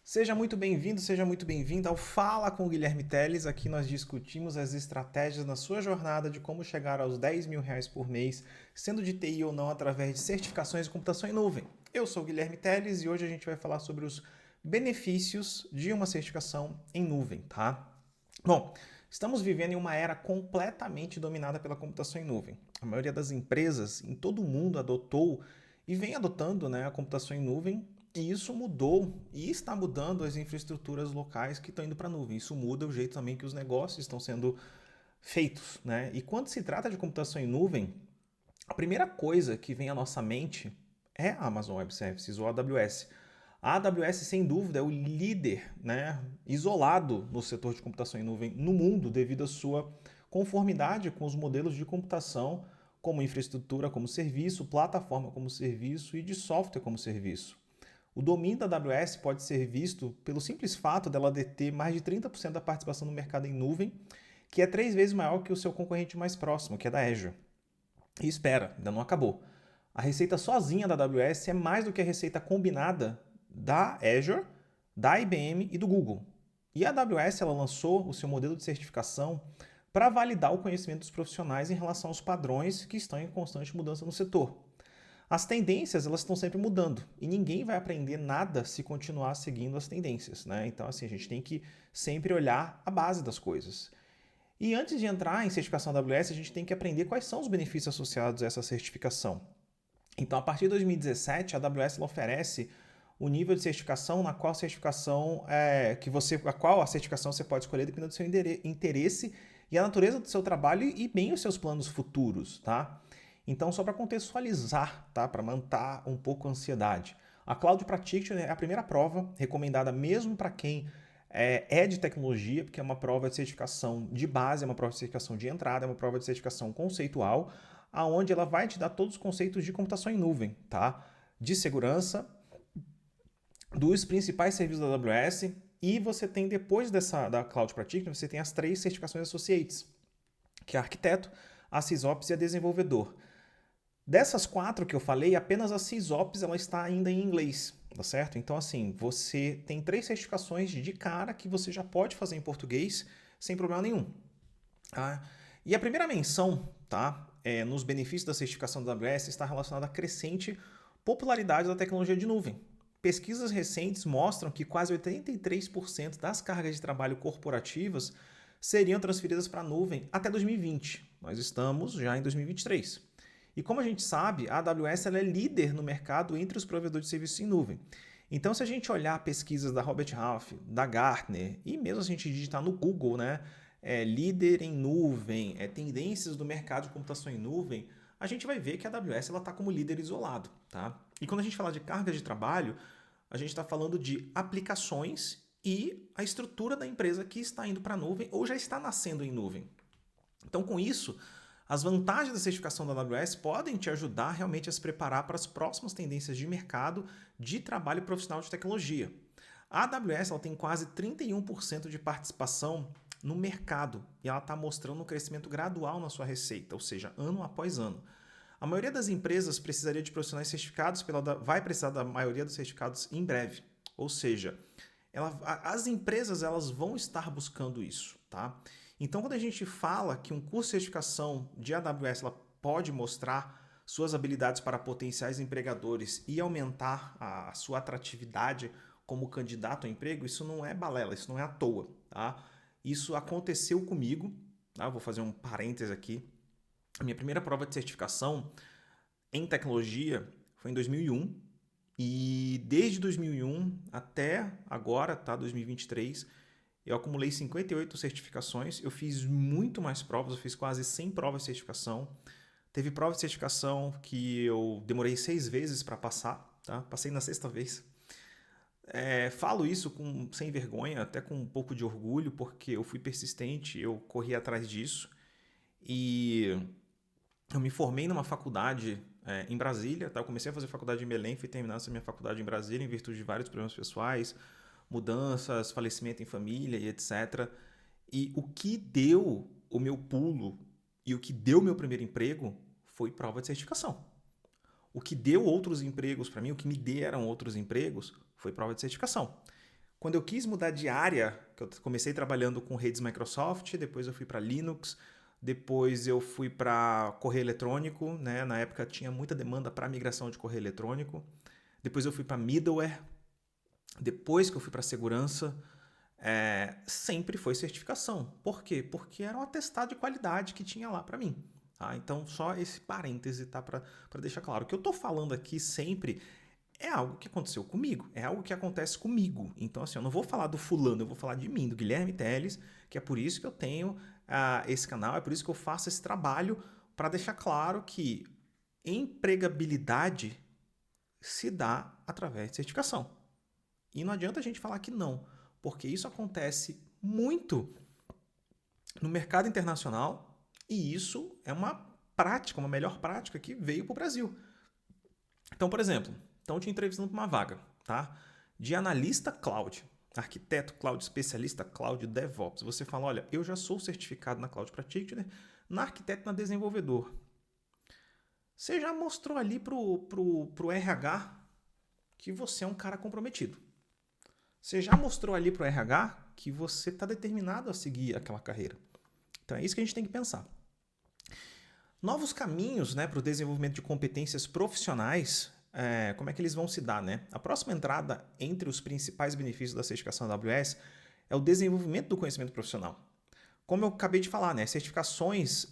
Seja muito bem-vindo, seja muito bem-vinda ao Fala com o Guilherme Teles. Aqui nós discutimos as estratégias na sua jornada de como chegar aos R$ 10.000 por mês, sendo de TI ou não, através de certificações de computação em nuvem. Eu sou o Guilherme Teles e hoje a gente vai falar sobre os benefícios de uma certificação em nuvem, tá? Bom, estamos vivendo em uma era completamente dominada pela computação em nuvem. A maioria das empresas em todo o mundo adotou e vem adotando, né, a computação em nuvem, e isso mudou e está mudando as infraestruturas locais que estão indo para a nuvem. Isso muda o jeito também que os negócios estão sendo feitos, né? E quando se trata de computação em nuvem, a primeira coisa que vem à nossa mente é a Amazon Web Services, ou AWS. A AWS, sem dúvida, é o líder, né, isolado no setor de computação em nuvem no mundo, devido à sua conformidade com os modelos de computação como infraestrutura como serviço, plataforma como serviço e de software como serviço. O domínio da AWS pode ser visto pelo simples fato dela deter mais de 30% da participação no mercado em nuvem, que é 3 vezes maior que o seu concorrente mais próximo, que é da Azure. E espera, ainda não acabou. A receita sozinha da AWS é mais do que a receita combinada da Azure, da IBM e do Google. E a AWS ela lançou o seu modelo de certificação para validar o conhecimento dos profissionais em relação aos padrões que estão em constante mudança no setor. As tendências elas estão sempre mudando e ninguém vai aprender nada se continuar seguindo as tendências, né? Então assim a gente tem que sempre olhar a base das coisas. E antes de entrar em certificação AWS, a gente tem que aprender quais são os benefícios associados a essa certificação. Então, a partir de 2017, a AWS ela oferece o nível de certificação na qual a certificação a qual a certificação você pode escolher dependendo do seu interesse e a natureza do seu trabalho e bem os seus planos futuros, tá? Então, só para contextualizar, tá? Para manter um pouco a ansiedade. A Cloud Practitioner é a primeira prova recomendada mesmo para quem é de tecnologia, porque é uma prova de certificação de base, é uma prova de certificação de entrada, é uma prova de certificação conceitual, aonde ela vai te dar todos os conceitos de computação em nuvem, tá? De segurança, dos principais serviços da AWS, e você tem depois da Cloud Practitioner, você tem as 3 certificações Associates, que é arquiteto, a SysOps e a desenvolvedor. Dessas 4 que eu falei, apenas a SysOps ela está ainda em inglês, tá certo? Então, assim, você tem 3 certificações de cara que você já pode fazer em português sem problema nenhum. Tá? E a primeira menção, tá, nos benefícios da certificação da AWS está relacionada à crescente popularidade da tecnologia de nuvem. Pesquisas recentes mostram que quase 83% das cargas de trabalho corporativas seriam transferidas para a nuvem até 2020. Nós estamos já em 2023. E como a gente sabe, a AWS ela é líder no mercado entre os provedores de serviços em nuvem. Então, se a gente olhar pesquisas da Robert Half, da Gartner, e mesmo se a gente digitar no Google, né, líder em nuvem, tendências do mercado de computação em nuvem, a gente vai ver que a AWS está como líder isolado. Tá? E quando a gente fala de carga de trabalho, a gente está falando de aplicações e a estrutura da empresa que está indo para a nuvem ou já está nascendo em nuvem. Então, com isso, as vantagens da certificação da AWS podem te ajudar realmente a se preparar para as próximas tendências de mercado de trabalho profissional de tecnologia. A AWS ela tem quase 31% de participação no mercado e ela está mostrando um crescimento gradual na sua receita, ou seja, ano após ano. A maioria das empresas precisaria de profissionais certificados, vai precisar da maioria dos certificados em breve. Ou seja, as empresas elas vão estar buscando isso, tá? Então, quando a gente fala que um curso de certificação de AWS ela pode mostrar suas habilidades para potenciais empregadores e aumentar a sua atratividade como candidato a emprego, isso não é balela, isso não é à toa, tá? Isso aconteceu comigo, tá? Vou fazer um parêntese aqui. A minha primeira prova de certificação em tecnologia foi em 2001 e desde 2001 até agora, tá, 2023, eu acumulei 58 certificações. Eu fiz muito mais provas, eu fiz quase 100 provas de certificação. Teve prova de certificação que eu demorei 6 vezes para passar, tá? Passei na 6ª vez. Falo isso sem vergonha, até com um pouco de orgulho, porque eu fui persistente, eu corri atrás disso. E eu me formei numa faculdade em Brasília, tá? Eu comecei a fazer faculdade em Belém, fui terminar essa minha faculdade em Brasília em virtude de vários problemas pessoais, mudanças, falecimento em família e etc. E o que deu o meu pulo e o que deu o meu primeiro emprego foi prova de certificação. O que deu outros empregos para mim, o que me deram outros empregos, foi prova de certificação. Quando eu quis mudar de área, que eu comecei trabalhando com redes Microsoft, depois eu fui para Linux, depois eu fui para correio eletrônico, né? Na época tinha muita demanda para migração de correio eletrônico. Depois eu fui para middleware. Depois que eu fui para segurança, sempre foi certificação. Por quê? Porque era um atestado de qualidade que tinha lá para mim. Tá? Então, só esse parêntese, tá? Para deixar claro. O que eu estou falando aqui sempre é algo que aconteceu comigo, é algo que acontece comigo. Então, assim, eu não vou falar do fulano, eu vou falar de mim, do Guilherme Teles, que é por isso que eu tenho esse canal, é por isso que eu faço esse trabalho, para deixar claro que empregabilidade se dá através de certificação. E não adianta a gente falar que não, porque isso acontece muito no mercado internacional e isso é uma prática, uma melhor prática que veio para o Brasil. Então, por exemplo, estão te entrevistando para uma vaga, tá? De analista cloud, arquiteto cloud, especialista cloud, DevOps. Você fala, olha, eu já sou certificado na Cloud Practitioner, na arquiteto e na desenvolvedor. Você já mostrou ali pro RH que você é um cara comprometido. Você já mostrou ali pro RH que você está determinado a seguir aquela carreira. Então é isso que a gente tem que pensar. Novos caminhos, né, para o desenvolvimento de competências profissionais, como é que eles vão se dar, né? A próxima entrada entre os principais benefícios da certificação AWS é o desenvolvimento do conhecimento profissional. Como eu acabei de falar, né, certificações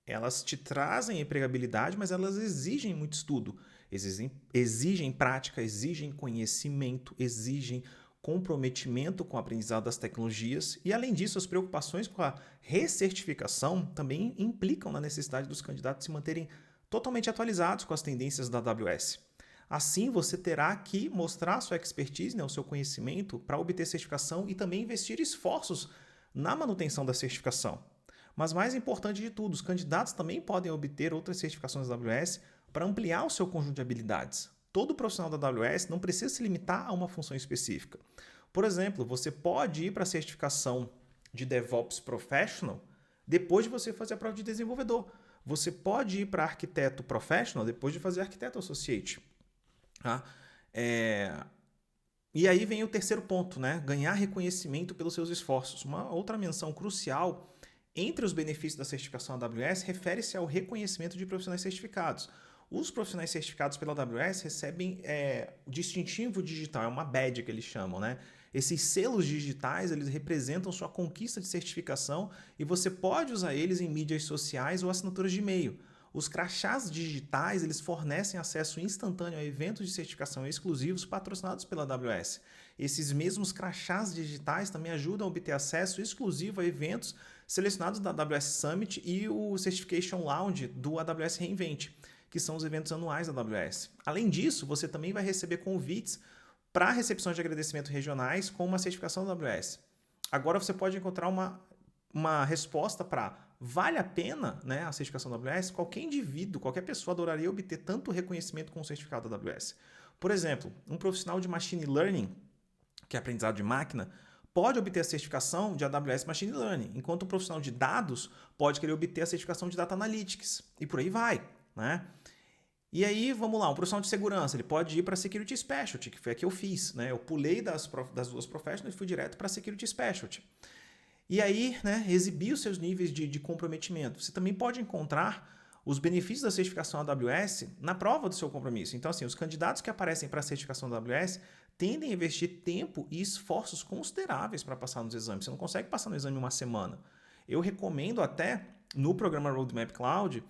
elas te trazem empregabilidade, mas elas exigem muito estudo, exigem prática, exigem conhecimento, exigem comprometimento com o aprendizado das tecnologias e, além disso, as preocupações com a recertificação também implicam na necessidade dos candidatos se manterem totalmente atualizados com as tendências da AWS. Assim, você terá que mostrar sua expertise, né, o seu conhecimento, para obter certificação e também investir esforços na manutenção da certificação. Mas mais importante de tudo, os candidatos também podem obter outras certificações da AWS para ampliar o seu conjunto de habilidades. Todo profissional da AWS não precisa se limitar a uma função específica. Por exemplo, você pode ir para a certificação de DevOps Professional depois de você fazer a prova de desenvolvedor. Você pode ir para arquiteto Professional depois de fazer arquiteto Associate. Tá? E aí vem o terceiro ponto, né? Ganhar reconhecimento pelos seus esforços. Uma outra menção crucial entre os benefícios da certificação AWS refere-se ao reconhecimento de profissionais certificados. Os profissionais certificados pela AWS recebem o distintivo digital, é uma badge que eles chamam, né? Esses selos digitais, eles representam sua conquista de certificação e você pode usar eles em mídias sociais ou assinaturas de e-mail. Os crachás digitais, eles fornecem acesso instantâneo a eventos de certificação exclusivos patrocinados pela AWS. Esses mesmos crachás digitais também ajudam a obter acesso exclusivo a eventos selecionados da AWS Summit e o Certification Lounge do AWS reInvent, que são os eventos anuais da AWS. Além disso, você também vai receber convites para recepções de agradecimento regionais com uma certificação da AWS. Agora você pode encontrar uma resposta para vale a pena, né, a certificação da AWS? Qualquer indivíduo, qualquer pessoa adoraria obter tanto reconhecimento com o certificado da AWS. Por exemplo, um profissional de Machine Learning, que é aprendizado de máquina, pode obter a certificação de AWS Machine Learning, enquanto o profissional de dados pode querer obter a certificação de Data Analytics. E por aí vai, né? E aí, vamos lá, um profissional de segurança, ele pode ir para Security Specialty, que foi a que eu fiz, né? Eu pulei das duas professionals e fui direto para Security Specialty. E aí, né, exibir os seus níveis de comprometimento. Você também pode encontrar os benefícios da certificação AWS na prova do seu compromisso. Então, assim, os candidatos que aparecem para a certificação da AWS tendem a investir tempo e esforços consideráveis para passar nos exames. Você não consegue passar no exame em uma semana. Eu recomendo até, no programa Roadmap Cloud,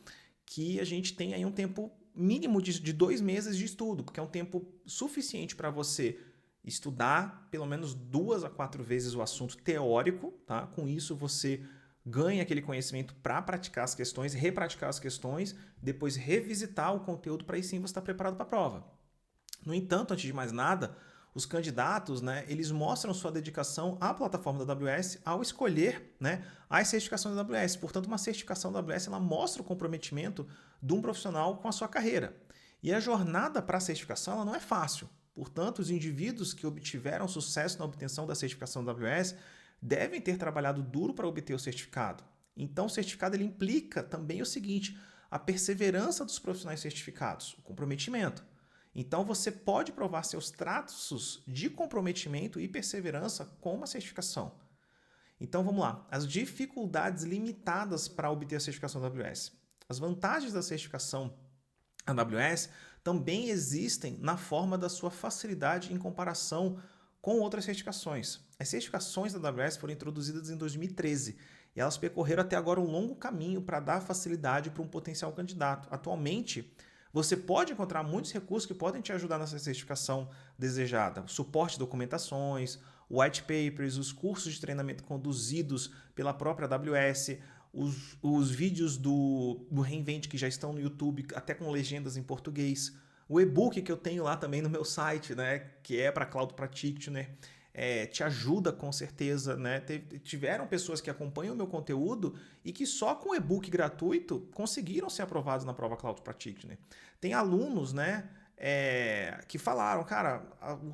que a gente tenha aí um tempo mínimo de 2 meses de estudo, porque é um tempo suficiente para você estudar pelo menos 2 a 4 vezes o assunto teórico, tá? Com isso você ganha aquele conhecimento para praticar as questões, repraticar as questões, depois revisitar o conteúdo para aí sim você estar preparado para a prova. No entanto, antes de mais nada, os candidatos, né, eles mostram sua dedicação à plataforma da AWS ao escolher, né, as certificações da AWS. Portanto, uma certificação da AWS ela mostra o comprometimento de um profissional com a sua carreira. E a jornada para a certificação ela não é fácil. Portanto, os indivíduos que obtiveram sucesso na obtenção da certificação da AWS devem ter trabalhado duro para obter o certificado. Então, o certificado ele implica também o seguinte, a perseverança dos profissionais certificados, o comprometimento. Então você pode provar seus traços de comprometimento e perseverança com uma certificação. Então vamos lá, as dificuldades limitadas para obter a certificação AWS. As vantagens da certificação AWS também existem na forma da sua facilidade em comparação com outras certificações. As certificações da AWS foram introduzidas em 2013 e elas percorreram até agora um longo caminho para dar facilidade para um potencial candidato. Atualmente, você pode encontrar muitos recursos que podem te ajudar nessa certificação desejada. Suporte de documentações, white papers, os cursos de treinamento conduzidos pela própria AWS, os vídeos do Reinvent que já estão no YouTube, até com legendas em português. O e-book que eu tenho lá também no meu site, né, que é para Cloud Practitioner, te ajuda com certeza. Né? Tiveram pessoas que acompanham o meu conteúdo e que só com o e-book gratuito conseguiram ser aprovados na prova Cloud Practitioner. Tem alunos, né, que falaram, cara,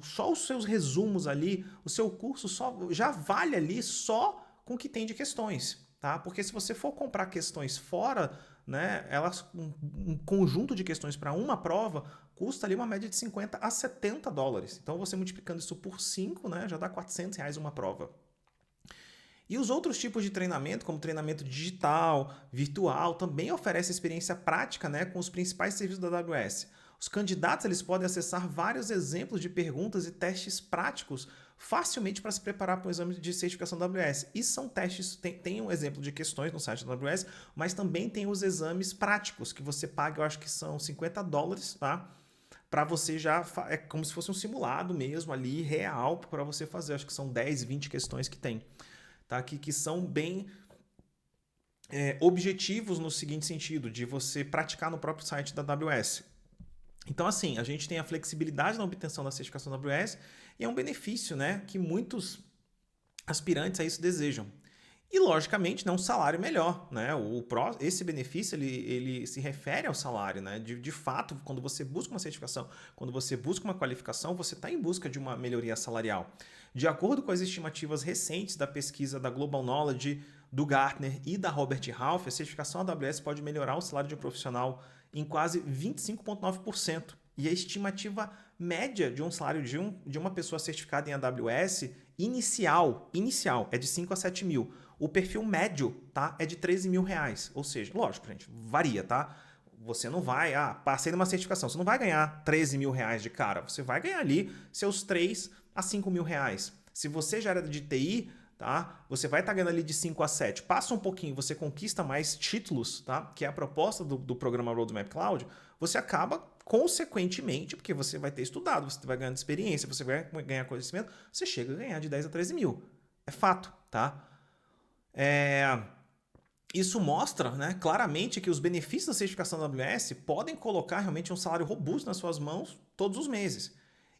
só os seus resumos ali, o seu curso já vale ali só com o que tem de questões. Tá? Porque se você for comprar questões fora, né, um conjunto de questões para uma prova custa ali uma média de 50 a 70 dólares. Então você multiplicando isso por 5, né, já dá R$400 uma prova. E os outros tipos de treinamento, como treinamento digital, virtual, também oferecem experiência prática, né, com os principais serviços da AWS. Os candidatos eles podem acessar vários exemplos de perguntas e testes práticos facilmente para se preparar para o exame de certificação da AWS. E são testes, tem um exemplo de questões no site da AWS, mas também tem os exames práticos, que você paga, eu acho que são 50 dólares, tá? Para você é como se fosse um simulado mesmo ali, real, para você fazer. Acho que são 10, 20 questões que tem, tá? Que são bem objetivos no seguinte sentido, de você praticar no próprio site da AWS. Então, assim, a gente tem a flexibilidade na obtenção da certificação da AWS e é um benefício, né, que muitos aspirantes a isso desejam. E, logicamente, né, um salário melhor. Né? Esse benefício ele se refere ao salário. Né? De fato, quando você busca uma certificação, quando você busca uma qualificação, você está em busca de uma melhoria salarial. De acordo com as estimativas recentes da pesquisa da Global Knowledge, do Gartner e da Robert Half, a certificação AWS pode melhorar o salário de um profissional em quase 25,9%. E a estimativa média de um salário de uma pessoa certificada em AWS inicial é de 5 a 7 mil. O perfil médio, tá, é de 13 mil reais. Ou seja, lógico, gente, varia, tá? Você não vai, passei numa certificação, você não vai ganhar 13 mil reais de cara. Você vai ganhar ali seus 3 a 5 mil reais. Se você já era de TI, tá? Você vai estar ganhando ali de 5 a 7. Passa um pouquinho, você conquista mais títulos, tá? Que é a proposta do programa Roadmap Cloud. Você acaba, consequentemente, porque você vai ter estudado, você vai ganhando experiência, você vai ganhar conhecimento, você chega a ganhar de 10 a 13 mil. É fato, tá? Isso mostra, né, claramente que os benefícios da certificação da AWS podem colocar realmente um salário robusto nas suas mãos todos os meses.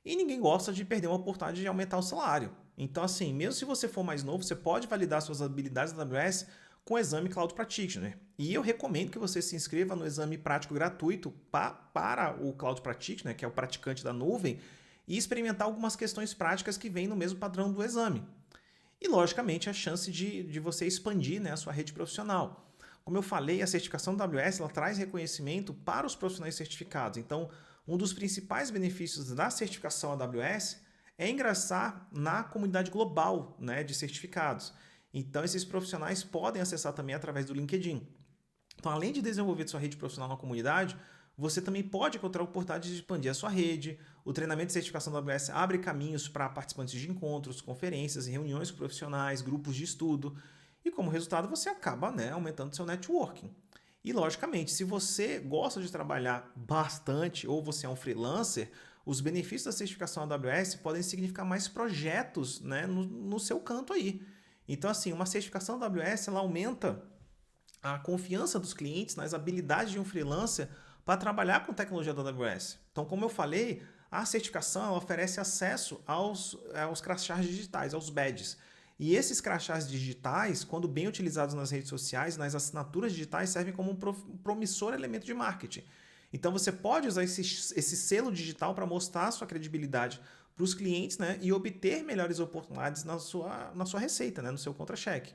E ninguém gosta de perder uma oportunidade de aumentar o salário. Então, assim, mesmo se você for mais novo, você pode validar suas habilidades da AWS com o exame Cloud Practitioner. E eu recomendo que você se inscreva no exame prático gratuito para o Cloud Practitioner, que é o praticante da nuvem, e experimentar algumas questões práticas que vêm no mesmo padrão do exame. E, logicamente, a chance de você expandir, né, a sua rede profissional. Como eu falei, a certificação da AWS ela traz reconhecimento para os profissionais certificados. Então, um dos principais benefícios da certificação AWS é ingressar na comunidade global, né, de certificados. Então, esses profissionais podem acessar também através do LinkedIn. Então, além de desenvolver sua rede profissional na comunidade, você também pode encontrar oportunidades de expandir a sua rede. O treinamento de certificação da AWS abre caminhos para participantes de encontros, conferências, reuniões com profissionais, grupos de estudo. E como resultado, você acaba, né, aumentando seu networking. E, logicamente, se você gosta de trabalhar bastante ou você é um freelancer, os benefícios da certificação AWS podem significar mais projetos, né, no seu canto aí. Então, assim, uma certificação da AWS ela aumenta a confiança dos clientes nas habilidades de um freelancer para trabalhar com tecnologia da AWS. Então, como eu falei, a certificação oferece acesso aos crachás digitais, aos badges. E esses crachás digitais, quando bem utilizados nas redes sociais, nas assinaturas digitais, servem como um promissor elemento de marketing. Então, você pode usar esse selo digital para mostrar a sua credibilidade para os clientes, né, e obter melhores oportunidades na sua receita, né, no seu contra-cheque.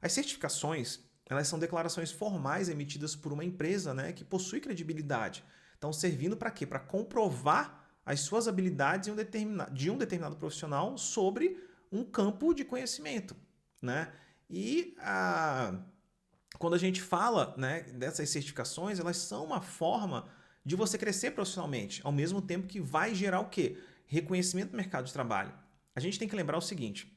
As certificações elas são declarações formais emitidas por uma empresa, né, que possui credibilidade. Então, servindo para quê? Para comprovar as suas habilidades de um determinado profissional sobre um campo de conhecimento, né? E quando a gente fala, né, dessas certificações, elas são uma forma de você crescer profissionalmente, ao mesmo tempo que vai gerar o quê? Reconhecimento do mercado de trabalho. A gente tem que lembrar o seguinte,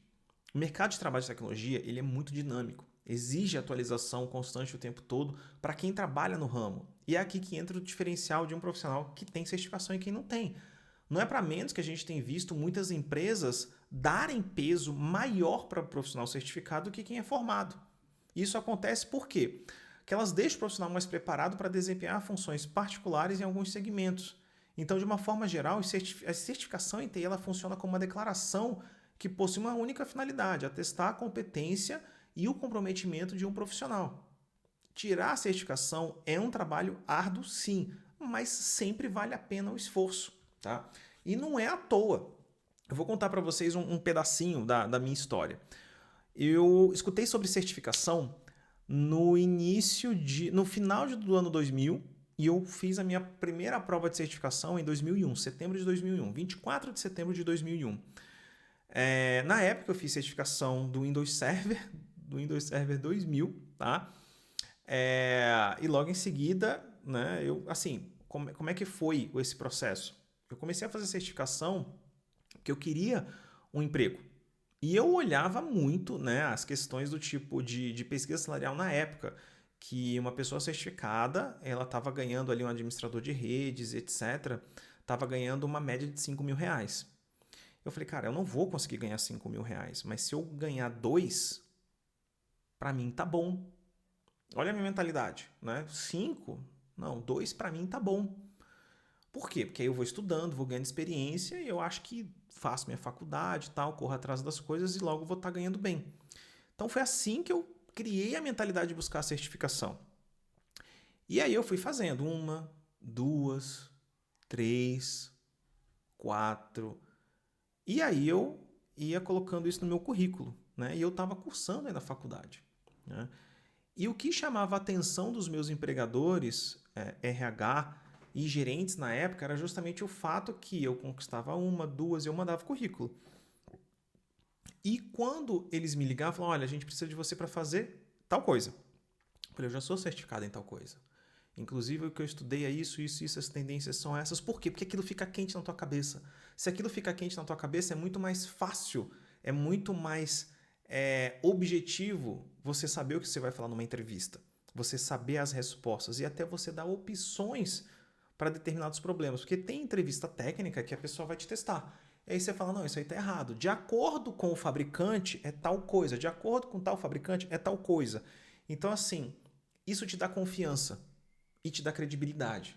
o mercado de trabalho de tecnologia ele é muito dinâmico, exige atualização constante o tempo todo para quem trabalha no ramo. E é aqui que entra o diferencial de um profissional que tem certificação e quem não tem. Não é para menos que a gente tem visto muitas empresas darem peso maior para o profissional certificado do que quem é formado. Isso acontece por quê? Porque elas deixam o profissional mais preparado para desempenhar funções particulares em alguns segmentos. Então, de uma forma geral, a certificação em TI ela funciona como uma declaração que possui uma única finalidade, atestar a competência e o comprometimento de um profissional. Tirar a certificação é um trabalho árduo, sim, mas sempre vale a pena o esforço. Tá? E não é à toa. Eu vou contar para vocês um pedacinho da minha história. Eu escutei sobre certificação no final do ano 2000 e eu fiz a minha primeira prova de certificação em 2001, setembro de 2001, 24 de setembro de 2001. Na época eu fiz certificação do Windows Server 2000, tá? E logo em seguida, né, como é que foi esse processo? Eu comecei a fazer certificação porque eu queria um emprego. E eu olhava muito, né, as questões do tipo de pesquisa salarial na época, que uma pessoa certificada, ela estava ganhando ali um administrador de redes, etc., estava ganhando uma média de 5 mil reais. Eu falei, cara, eu não vou conseguir ganhar 5 mil reais, mas se eu ganhar 2, para mim tá bom. Olha a minha mentalidade, né? 5? Não, 2 para mim tá bom. Por quê? Porque aí eu vou estudando, vou ganhando experiência e eu acho que faço minha faculdade e tal, corro atrás das coisas e logo vou estar ganhando bem. Então foi assim que eu criei a mentalidade de buscar a certificação. E aí eu fui fazendo 1, 2, 3, 4. E aí eu ia colocando isso no meu currículo, né? E eu estava cursando aí na faculdade, né? E o que chamava a atenção dos meus empregadores, RH e gerentes na época, era justamente o fato que eu conquistava 1, 2 e eu mandava currículo. E quando eles me ligavam, falavam, olha, a gente precisa de você para fazer tal coisa. Eu falei, eu já sou certificado em tal coisa. Inclusive, o que eu estudei é isso, as tendências são essas. Por quê? Porque aquilo fica quente na tua cabeça. Se aquilo fica quente na tua cabeça, é muito mais fácil, é muito mais objetivo você saber o que você vai falar numa entrevista. Você saber as respostas e até você dar opções para determinados problemas. Porque tem entrevista técnica que a pessoa vai te testar. E aí você fala, não, isso aí está errado. De acordo com o fabricante, é tal coisa. De acordo com tal fabricante, é tal coisa. Então, assim, isso te dá confiança e te dá credibilidade.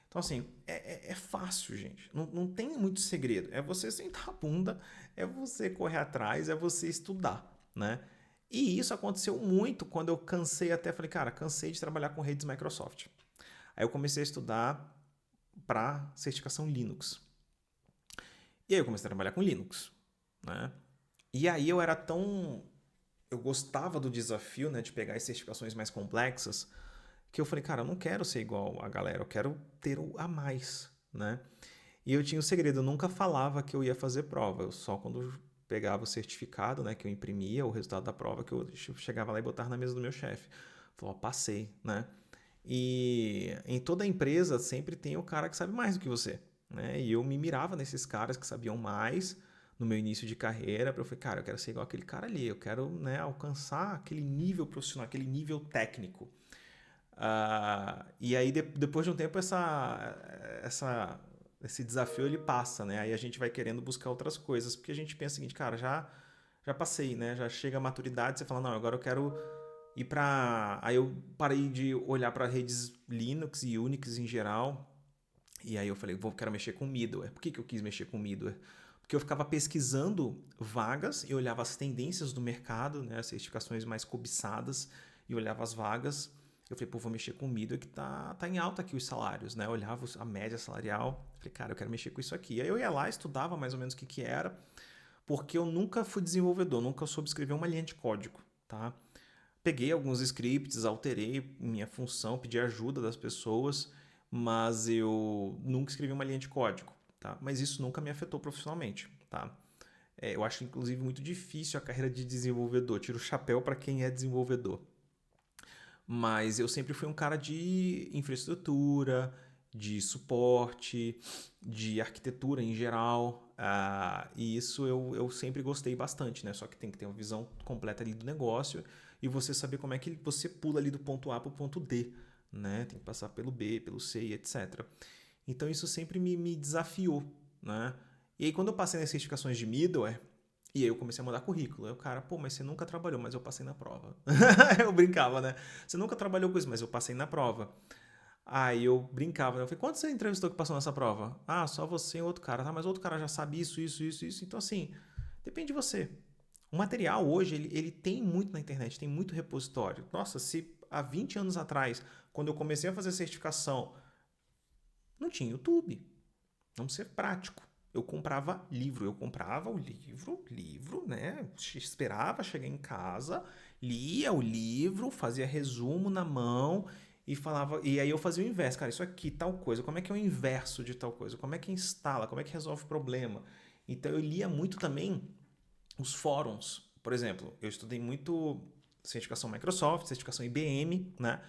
Então, assim, é fácil, gente. Não tem muito segredo. É você sentar a bunda, é você correr atrás, é você estudar, né? E isso aconteceu muito quando eu falei, cara, cansei de trabalhar com redes Microsoft. Aí eu comecei a estudar para certificação Linux. E aí eu comecei a trabalhar com Linux, né? E aí eu gostava do desafio, né, de pegar as certificações mais complexas, que eu falei, cara, eu não quero ser igual a galera, eu quero ter o a mais, né? E eu tinha um segredo, eu nunca falava que eu ia fazer prova, eu só quando pegava o certificado, né, que eu imprimia o resultado da prova, que eu chegava lá e botava na mesa do meu chefe. Falei, ó, passei, né? E em toda empresa sempre tem o cara que sabe mais do que você, né? E eu me mirava nesses caras que sabiam mais no meu início de carreira, para eu falei, cara, eu quero ser igual aquele cara ali, eu quero, né, alcançar aquele nível profissional, aquele nível técnico. E aí, depois de um tempo, esse desafio ele passa, né? Aí a gente vai querendo buscar outras coisas, porque a gente pensa o seguinte, cara, já passei, né? Já chega a maturidade, você fala, não, agora eu quero ir para... Aí eu parei de olhar para redes Linux e Unix em geral, e aí eu falei, quero mexer com middleware. Por que eu quis mexer com middleware? Porque eu ficava pesquisando vagas e olhava as tendências do mercado, né? As certificações mais cobiçadas, e olhava as vagas. Eu falei, pô, vou mexer com o middleware que tá em alta aqui os salários, né? Eu olhava a média salarial, falei, cara, eu quero mexer com isso aqui. Aí eu ia lá, estudava mais ou menos o que era, porque eu nunca fui desenvolvedor, nunca soube escrever uma linha de código, tá? Peguei alguns scripts, alterei minha função, pedi ajuda das pessoas, mas eu nunca escrevi uma linha de código. tá? Mas isso nunca me afetou profissionalmente, tá? Eu acho, inclusive, muito difícil a carreira de desenvolvedor. Tiro o chapéu para quem é desenvolvedor. Mas eu sempre fui um cara de infraestrutura, de suporte, de arquitetura em geral. E isso eu sempre gostei bastante, né? Só que tem que ter uma visão completa ali do negócio e você saber como é que você pula ali do ponto A para o ponto D, né? Tem que passar pelo B, pelo C e etc. Então isso sempre me desafiou, né? E aí quando eu passei nas certificações de middleware, e aí eu comecei a mandar currículo. Aí o cara, pô, mas você nunca trabalhou, mas eu passei na prova. Eu brincava, né? Você nunca trabalhou com isso, mas eu passei na prova. Aí eu brincava, né? Eu falei, quanto você entrevistou que passou nessa prova? Ah, só você e outro cara. Tá, mas outro cara já sabe isso, isso, isso, isso. Então, assim, depende de você. O material hoje, ele tem muito na internet, tem muito repositório. Nossa, se há 20 anos atrás, quando eu comecei a fazer certificação, não tinha YouTube. Vamos ser prático. Eu comprava livro, eu comprava o livro, né? Esperava chegar em casa, lia o livro, fazia resumo na mão e falava. E aí eu fazia o inverso, cara, isso aqui, tal coisa, como é que é o inverso de tal coisa? Como é que instala? Como é que resolve o problema? Então eu lia muito também os fóruns. Por exemplo, eu estudei muito certificação Microsoft, certificação IBM, né?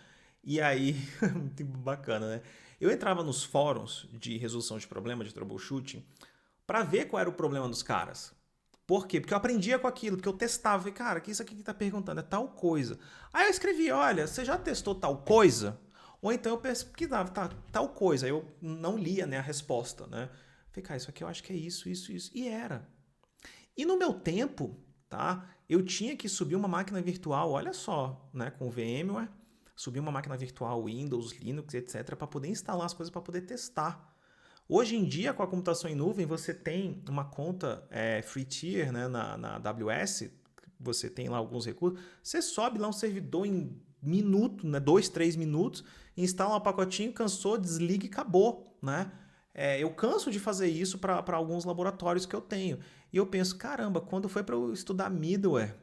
E aí, muito bacana, né? Eu entrava nos fóruns de resolução de problema, de troubleshooting, para ver qual era o problema dos caras. Por quê? Porque eu aprendia com aquilo, porque eu testava. E, cara, que isso aqui que tá perguntando é tal coisa. Aí eu escrevi, olha, você já testou tal coisa? Ou então eu pesquisava, tal coisa. Aí eu não lia, né, a resposta, né? Falei, cara, isso aqui eu acho que é isso, isso, isso. E era. E no meu tempo, tá? Eu tinha que subir uma máquina virtual, olha só, né, com o VMware, subir uma máquina virtual Windows, Linux, etc, para poder instalar as coisas para poder testar. Hoje em dia, com a computação em nuvem, você tem uma conta free tier, né, na AWS, você tem lá alguns recursos, você sobe lá um servidor em minuto, né, 2, 3 minutos, instala um pacotinho, cansou, desliga e acabou, né? Eu canso de fazer isso para alguns laboratórios que eu tenho. E eu penso, caramba, quando foi para eu estudar middleware,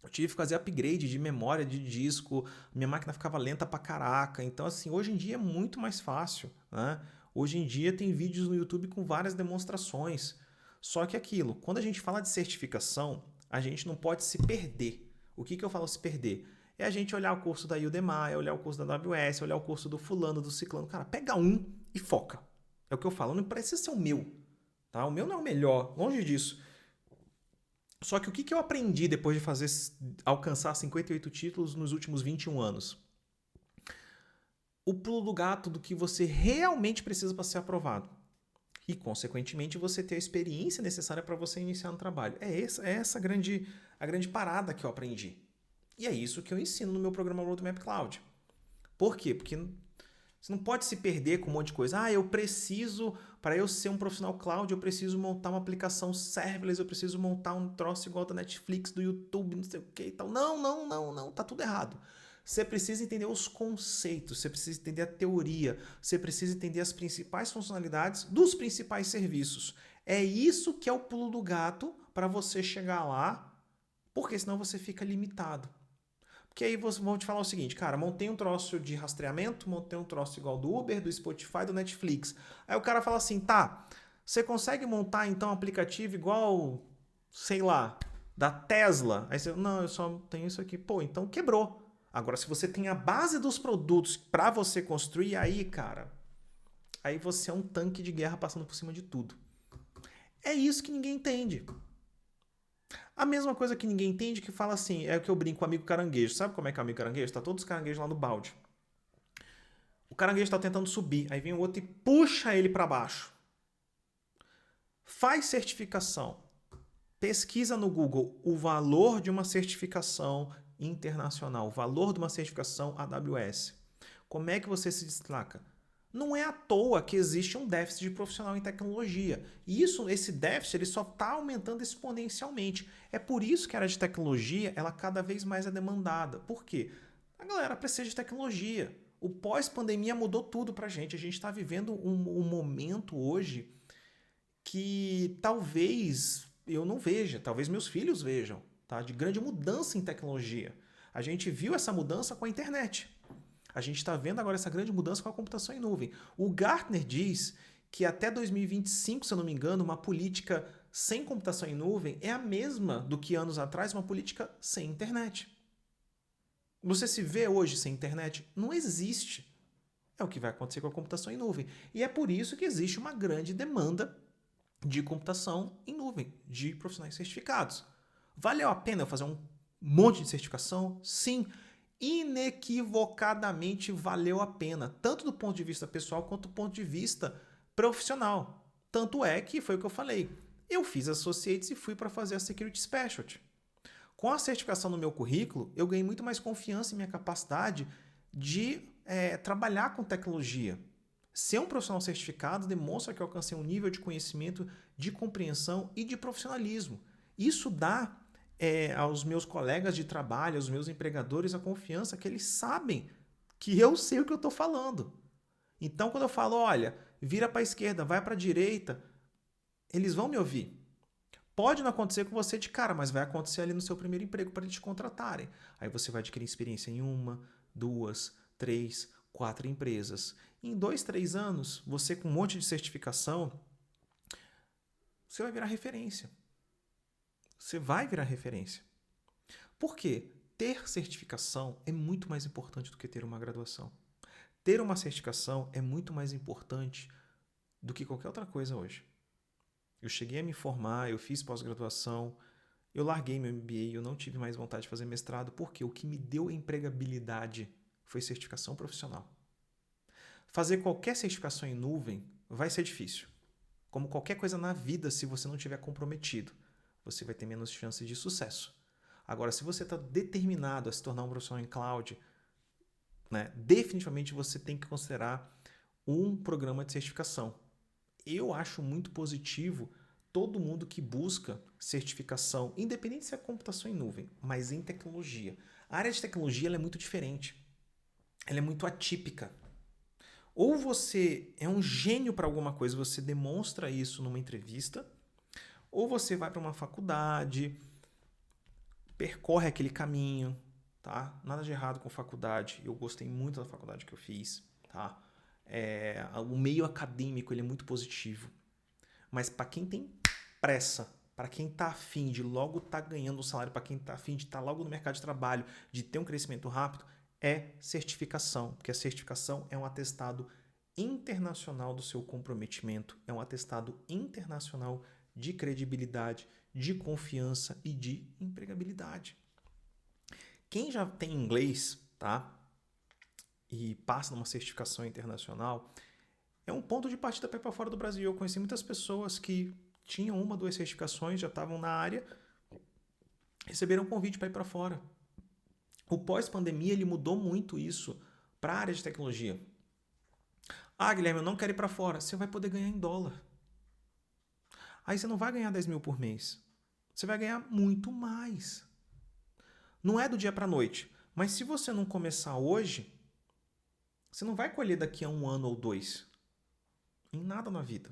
eu tive que fazer upgrade de memória, de disco, minha máquina ficava lenta pra caraca. Então, assim, hoje em dia é muito mais fácil, né? Hoje em dia tem vídeos no YouTube com várias demonstrações. Só que aquilo, quando a gente fala de certificação, a gente não pode se perder. O que eu falo se perder? É a gente olhar o curso da Udemy, olhar o curso da AWS, olhar o curso do fulano, do ciclano. Cara, pega um e foca. É o que eu falo, não precisa ser o meu. Tá? O meu não é o melhor, longe disso. Só que o que eu aprendi depois de alcançar 58 títulos nos últimos 21 anos? O pulo do gato do que você realmente precisa para ser aprovado. E, consequentemente, você ter a experiência necessária para você iniciar no trabalho. É essa a grande parada que eu aprendi. E é isso que eu ensino no meu programa Roadmap Cloud. Por quê? Porque você não pode se perder com um monte de coisa. Ah, eu preciso, para eu ser um profissional cloud, eu preciso montar uma aplicação serverless, eu preciso montar um troço igual da Netflix, do YouTube, não sei o que e tal. Não, tá tudo errado. Você precisa entender os conceitos, você precisa entender a teoria, você precisa entender as principais funcionalidades dos principais serviços. É isso que é o pulo do gato para você chegar lá, porque senão você fica limitado. Porque aí vão te falar o seguinte, cara, montei um troço de rastreamento, montei um troço igual do Uber, do Spotify, do Netflix. Aí o cara fala assim, tá, você consegue montar então um aplicativo igual, sei lá, da Tesla? Aí você, não, eu só tenho isso aqui. Pô, então quebrou. Agora, se você tem a base dos produtos para você construir, aí, cara, aí você é um tanque de guerra passando por cima de tudo. É isso que ninguém entende. A mesma coisa que ninguém entende, que fala assim, é o que eu brinco com o amigo caranguejo. Sabe como é que é o amigo caranguejo? Tá todos os caranguejos lá no balde. O caranguejo tá tentando subir, aí vem o outro e puxa ele para baixo. Faz certificação. Pesquisa no Google o valor de uma certificação internacional, o valor de uma certificação AWS. Como é que você se destaca? Não é à toa que existe um déficit de profissional em tecnologia. E esse déficit ele só está aumentando exponencialmente. É por isso que a área de tecnologia ela cada vez mais é demandada. Por quê? A galera precisa de tecnologia. O pós-pandemia mudou tudo para a gente. A gente está vivendo um momento hoje que talvez eu não veja, talvez meus filhos vejam, tá? De grande mudança em tecnologia. A gente viu essa mudança com a internet. A gente está vendo agora essa grande mudança com a computação em nuvem. O Gartner diz que até 2025, se eu não me engano, uma política sem computação em nuvem é a mesma do que anos atrás uma política sem internet. Você se vê hoje sem internet? Não existe. É o que vai acontecer com a computação em nuvem. E é por isso que existe uma grande demanda de computação em nuvem, de profissionais certificados. Valeu a pena eu fazer um monte de certificação? Sim, inequivocadamente valeu a pena, tanto do ponto de vista pessoal quanto do ponto de vista profissional. Tanto é que foi o que eu falei. Eu fiz Associates e fui para fazer a Security Specialty. Com a certificação no meu currículo, eu ganhei muito mais confiança em minha capacidade de trabalhar com tecnologia. Ser um profissional certificado demonstra que eu alcancei um nível de conhecimento, de compreensão e de profissionalismo. Isso dá aos meus colegas de trabalho, aos meus empregadores, a confiança que eles sabem que eu sei o que eu estou falando. Então, quando eu falo, olha, vira para a esquerda, vai para a direita, eles vão me ouvir. Pode não acontecer com você de cara, mas vai acontecer ali no seu primeiro emprego para eles te contratarem. Aí você vai adquirir experiência em 1, 2, 3, 4 empresas. Em 2, 3 anos, você com um monte de certificação, você vai virar referência. Você vai virar referência. Por quê? Ter certificação é muito mais importante do que ter uma graduação. Ter uma certificação é muito mais importante do que qualquer outra coisa hoje. Eu cheguei a me formar, eu fiz pós-graduação, eu larguei meu MBA, eu não tive mais vontade de fazer mestrado, porque o que me deu empregabilidade foi certificação profissional. Fazer qualquer certificação em nuvem vai ser difícil. Como qualquer coisa na vida, se você não estiver comprometido, você vai ter menos chances de sucesso. Agora, se você está determinado a se tornar um profissional em cloud, né, definitivamente você tem que considerar um programa de certificação. Eu acho muito positivo todo mundo que busca certificação, independente se é computação em nuvem, mas em tecnologia. A área de tecnologia ela é muito diferente. Ela é muito atípica. Ou você é um gênio para alguma coisa, você demonstra isso numa entrevista, ou você vai para uma faculdade, percorre aquele caminho, tá? Nada de errado com faculdade. Eu gostei muito da faculdade que eu fiz, tá? O meio acadêmico ele é muito positivo. Mas para quem tem pressa, para quem está afim de logo estar ganhando um salário, para quem está afim de estar logo no mercado de trabalho, de ter um crescimento rápido, é certificação. Porque a certificação é um atestado internacional do seu comprometimento, é um atestado internacional de credibilidade, de confiança e de empregabilidade. Quem já tem inglês, tá? E passa numa certificação internacional, é um ponto de partida para ir para fora do Brasil. Eu conheci muitas pessoas que tinham 1, 2 certificações, já estavam na área, receberam um convite para ir para fora. O pós-pandemia ele mudou muito isso para a área de tecnologia. Ah, Guilherme, eu não quero ir para fora. Você vai poder ganhar em dólar. Aí você não vai ganhar 10 mil por mês. Você vai ganhar muito mais. Não é do dia para a noite. Mas se você não começar hoje, você não vai colher daqui a 1 ano ou 2. Em nada na vida.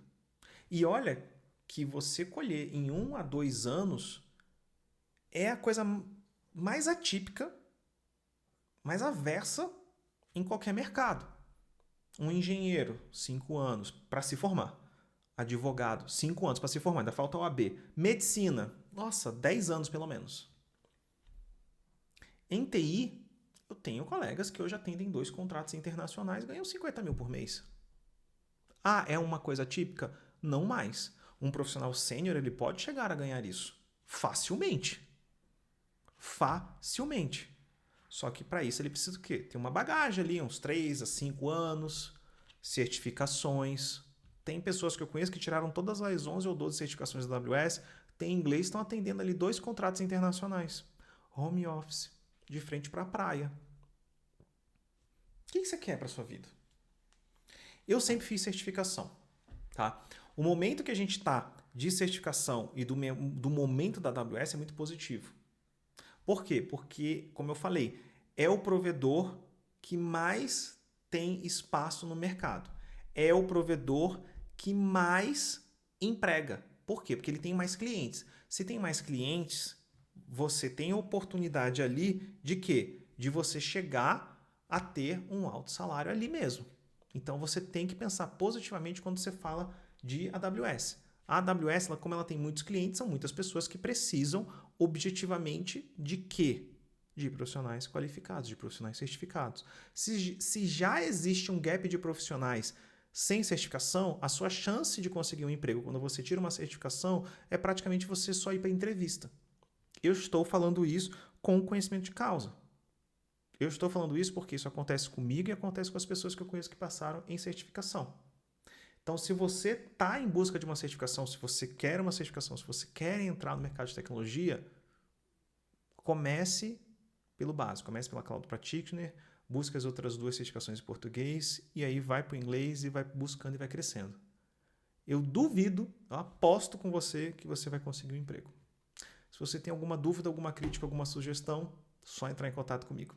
E olha que você colher em 1 a 2 anos é a coisa mais atípica, mais aversa em qualquer mercado. Um engenheiro, 5 anos para se formar. Advogado, 5 anos para se formar, ainda falta o OAB. Medicina, nossa, 10 anos pelo menos. Em TI, eu tenho colegas que hoje atendem 2 contratos internacionais e ganham 50 mil por mês. Ah, é uma coisa típica? Não mais. Um profissional sênior ele pode chegar a ganhar isso facilmente. Facilmente. Só que para isso ele precisa o quê? Ter uma bagagem ali, uns 3 a 5 anos, certificações. Tem pessoas que eu conheço que tiraram todas as 11 ou 12 certificações da AWS, tem inglês, estão atendendo ali 2 contratos internacionais. Home office, de frente para a praia. O que você quer para sua vida? Eu sempre fiz certificação, tá? O momento que a gente está de certificação e do momento da AWS é muito positivo. Por quê? Porque, como eu falei, é o provedor que mais tem espaço no mercado. É o provedor que mais emprega. Por quê? Porque ele tem mais clientes. Se tem mais clientes, você tem a oportunidade ali de quê? De você chegar a ter um alto salário ali mesmo. Então você tem que pensar positivamente quando você fala de AWS. A AWS, como ela tem muitos clientes, são muitas pessoas que precisam objetivamente de quê? De profissionais qualificados, de profissionais certificados. Se já existe um gap de profissionais sem certificação, a sua chance de conseguir um emprego quando você tira uma certificação é praticamente você só ir para a entrevista. Eu estou falando isso com conhecimento de causa. Eu estou falando isso porque isso acontece comigo e acontece com as pessoas que eu conheço que passaram em certificação. Então, se você está em busca de uma certificação, se você quer uma certificação, se você quer entrar no mercado de tecnologia, comece pelo básico. Comece pela Cloud Practitioner, busque as outras 2 certificações em português e aí vai para o inglês e vai buscando e vai crescendo. Eu duvido, eu aposto com você que você vai conseguir um emprego. Se você tem alguma dúvida, alguma crítica, alguma sugestão, só entrar em contato comigo.